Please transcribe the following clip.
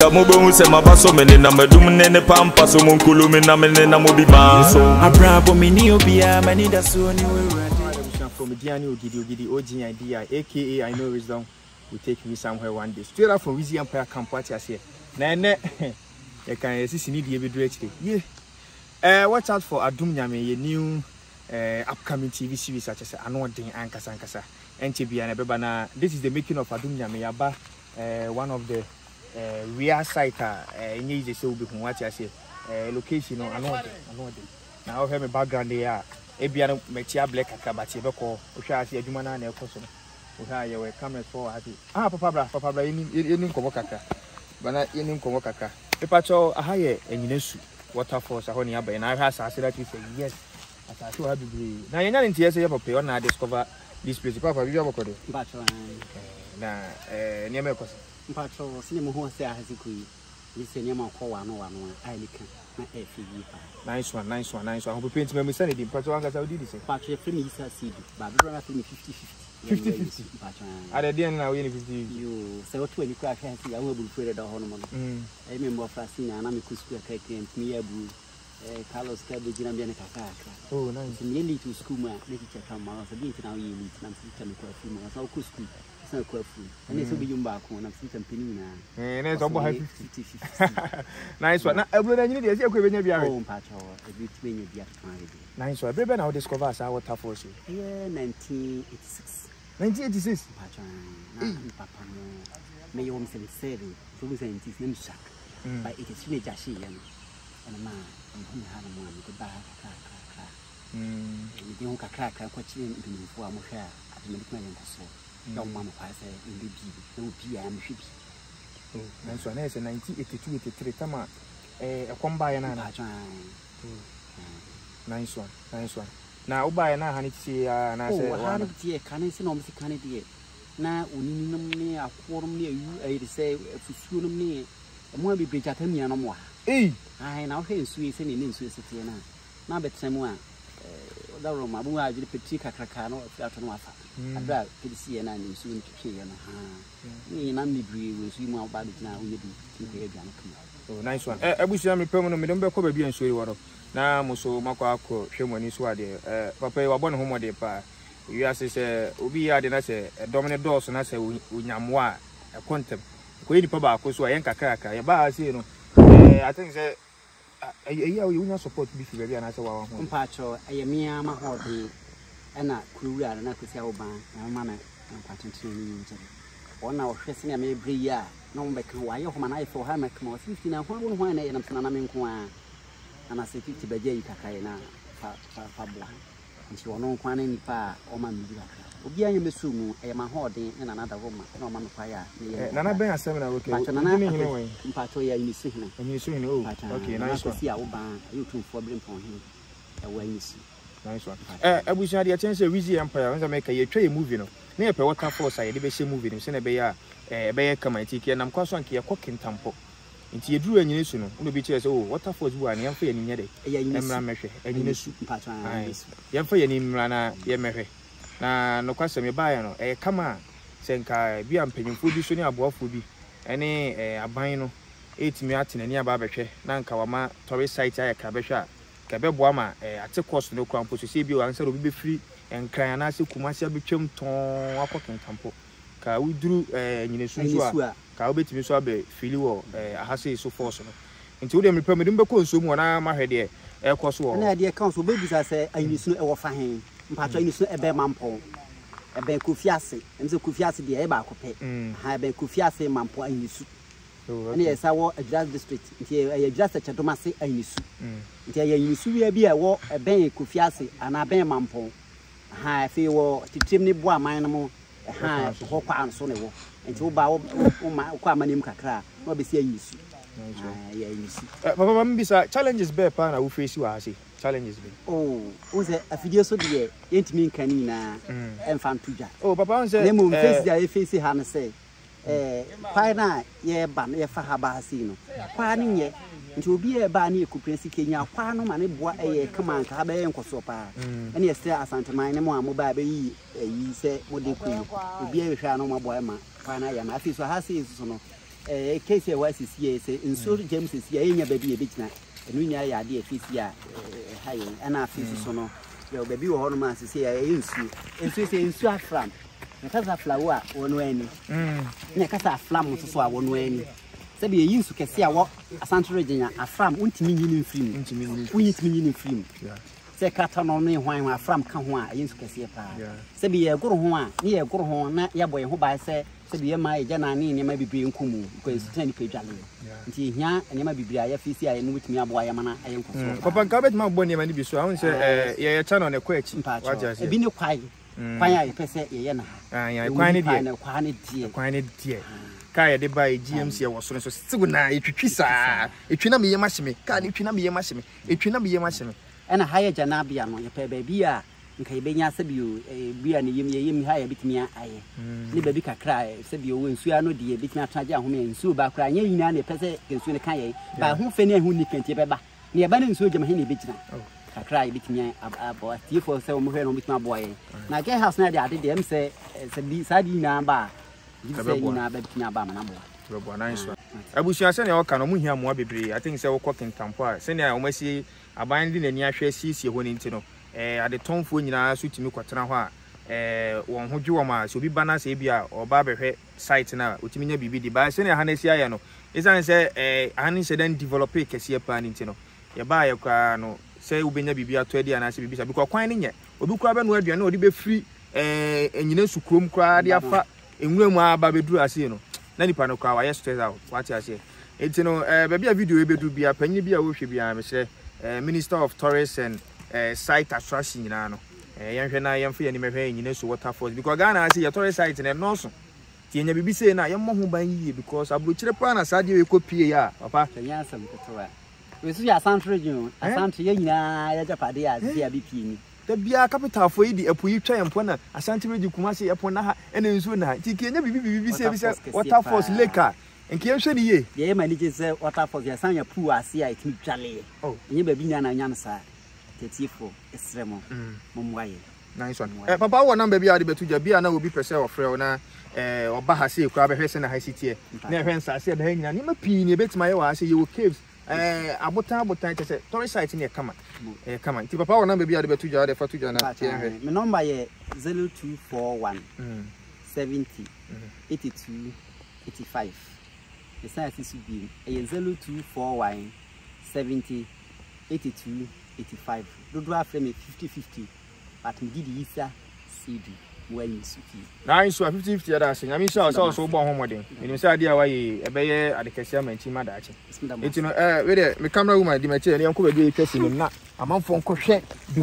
Mobo se mabaso mene na medum nene pampa so monkulu me na mene na mobi banso abrabo meni obia mani da so ni we from Diani Ogidi Ogin idea aka I know wisdom will take me somewhere one day straight out from Weezy Empire campus here na you can see need be do actually yeah watch out for Adum Nyame ye new upcoming TV series such as Anodin Nkansah NTB and Beba na this is the making of Adum Nyame yaba one of the real site in easy so be what I say location or another now have a background there Ebiano Metia Black Akabati Boko which I see a Jumana and a person who have your cameras for Papa in Komokaka but not in Komokaka the patrol a higher and you waterfall Sahoni Abba and I have said that you say yes I should have degree now you're not in TSA of pay on I discover this place Papa you have a code now near me Patrol, cinema who say has a queen. This is Yama Koano, I nice one. I hope you paint me sanity. Patrol, I did this. Patrol, free Issah Seidu, but we're not 50-50. At the end, now 50. You say what when you crack hands, I will be afraid of the ornament. I remember Francina and I'm a Kusku cake and Mia Blue, Carlos Cabbage and Bianca. Oh, nice. Nearly to school, make it come out. I didn't know you need some chemical females, no Kusku. And it's a big back when I'm sitting penina. And it's about 50-50. Nice one. I will need to be a home patch or a bit when you get married. Nice one. Baby, now discover our waterfall. Yeah, 1986. 1986? Papa, may you almost say, so we say his name Shack. But it is really Jashi and a man who had a man with a bag crack. You don't crack, what you in for a mocha at the medical so. Young Mamma say in the no PM ships. Oh, nice one. It's a 1982-83 Tama a combi and nice one. Now, buy an honey tea and I say, oh, can I see no Mr. Kennedy? Now, we need a quorum near you, I say, if you soon me, and more be bridge at me no more. Eh, I now hear Swiss and in Swiss now, but someone. The room, I will be petite cacano after no after. I drive to see and I'm soon to see and me and I'm with you about it now. We need to oh, nice one. I wish I'm a permanent member of being sweet water. Now, Mosso Macquaco, Sherman is what Papa, you are born home of the pa. You ask, we had a dominant dose and I say, we yamwa, a quantum. Queen Papa, so I ain't a cracker. I think that. You will not support beef baby and I said, well, Pacho, I am mere my hobby and not crew and I could say, oh, my mamma, I'm quite continuing. 1 hour pressing a maybe year, no back why you man I for her make more 15 and 1 and I'm Sanam and I say 50 by Jay Kakaina, Pabla, and she will know one any pa or my media. Obiya yeme sumu my holding and another woman no man fire nana ben asem na okay mpacho ya inisi hene okay nice one see awoba you too for bring for him e inisi nice one abusia de chance Weezy Empire when make ye twa movie no na ye pe waterfall side de be she movie no se na be ya be ye kama tiki nam kwaso anke ye kokintampo nti ye duru anyine su no no bi che say oh waterfall bu an ye mfa ye ni nyede emra mehwe anyine su mpacho ye mfa ye ni mra na ye mehwe na no kwasem ye bae no kama senka bi ampanyimfo bi so ni aboafo bi ene aban no etimi atenani aba behwe na nka wama tourist site ayeka behwe a ka beboa ma ate course no krampo so se bi o ansa obi be free enkran na se kumase abetwem ton akokentampo ka uduru nyine sunso a ka obetimi so abe fili wo ahase so force no nti wo dem repem dem be ko nso mu na ma hwede ekoso wo na de kan so be bisa se anyisi no e wo fa hen mpacho anyisi no ebe mampo ebe kufiase emse kufiase de e ba akopɛ ha ebe kufiase mampo anyisi and yes I was a Jazz district nti just a chedomase anyisi nti anyisi wi bi e wo ebe kufiase ana ebe mampo ha fe wo titim ne bo aman no mo ha ho kwa anso ne wo nti wo ba wo kwa amanim kakra no be si anyisi yeah anyisi papa mbisa challenges be pa na wo face wa ase challenges be oh wo say afidie so de yentimi nkani na emfantuja oh papa won say nemu face dia face ha na say kwa na ye ba na ye fa ha ba ase no kwa ne nye nti obi e ba na ekuprensi Kenya kwa no ma ne boa kama nka ba ye nkoso pa ene ye say Asante man ne mo amoba ba yi se mo de ku obi e hwa no ma boa ma kwa na ya ma afi so ha se so no case was here say in so James is here in your baby a bit now and we nya ya de fees ya high and our fees so no your baby or man say in say in so afram na kasa flower wonu ani na kasa flam so a wonu ani se be yin su kese a wo Ashanti Region afram untimi nyini mfrim untimi nyini mfrim se kata no ne hwan afram ka ho a yin su kese pa se be ye goro ho a ne ye goro ho na ye boy ho ba se be ma ye jana ne ne ma bibire nkumu ko su tani pe dwale nti hia ne ma bibire ya fisi a ne mutumi aboa ya mana ayen koso papa ka bet ma bo ne ma ni bi so ahun se ye channel ne kwa chi waja se bi ne kwai kwan ya pese ye na ya kwan ne die kwan ne die ka ye de ba GMC e wo so so sigu na etwitwi saa etwi na me ye ma hye me ka ne etwi na me ye ma hye me etwi na me ye ma hye me ena haya jana bia no ye pe ba bia nka ibenya sabio bia ne yem haya bitimi aye ne ba bi kakra sabio wo nsu ano de bitimi ataje ahome nsu ba kra nya yina ne pese nsu ne kan ye ba hu fe ne hu ni kantie beba ne ba ne nsu gema he ne bitina kakra bitimi abo tifo se wo mo hwe no bitimi abo ye na ke house na de ade de em se sabi sadi na ba gise na ba bitimi aba mana bo bo na nso abusia se ne o ka no mu hia mo bebre I think se wo kokin tampo a se ne a wo masi aban di nani ahwe siesie ho ni ntino ade tonfo nyina so timi kwatena ho a won ho dwo ma so bi bana se bia oba behwe site na otimi nya bibi di ba se ne ha na si aye no isan se han se den develop kese pa ni ntino ye ba ye kwa no se ubenya bibi ato ade ana se bibi sa bi kwa kwan ni nye obi kwa be no aduane odi be free enyina sukrom kwa de afa enwura mu aba beduru ase no na nipa no kwa wa ye stress out what you say ntino ba bia video e bedu bia panyi bia wo hwe bia me se Minister of Tourist and Site Attraction nyina no yenhwe na yemfa ye ni mehwe nyina so waterfall because Ghana say your tourist site na no so ti enya bibi say na yemmo ho ban yiye because abrochire pa na sade we kopie ya papa nya asam ketewa we so ya Ashanti Region Ashanti ye nyina ya japade ya bia bi pii ni da bia capital for yi apuyi twa empo na Ashanti Region kuma say epo na ha ena nsu na ti ki enya bibi say waterfall lake enke hwe ni ye ye manage say waterfall ya sanya pool ase a itimi twale enye ba bi nya na nya nsa tetifo esremo momwaye nice one papa wo number bia de betuja bia na obi pese ofre na oba ha se ekura behwe se na ha sitie na ehwe nsa se da nya ni ma pii ni betima ye wa se ye wo caves abotan tese tourist site ni e kama ti papa wo number bia de betuja de fatuja na tie ehwe me number ye 0241 70 82 85 the site is be 0241 70 82 85 dodo afre me 50-50 but me did Issah Seidu when suki na inso 50-50 ada se nyame sha so bo homoden eni se ade a waye ebeye adekesia manchi madache etino we de me camera woman di mache ne yanko be twesi no na amanfo nkohwe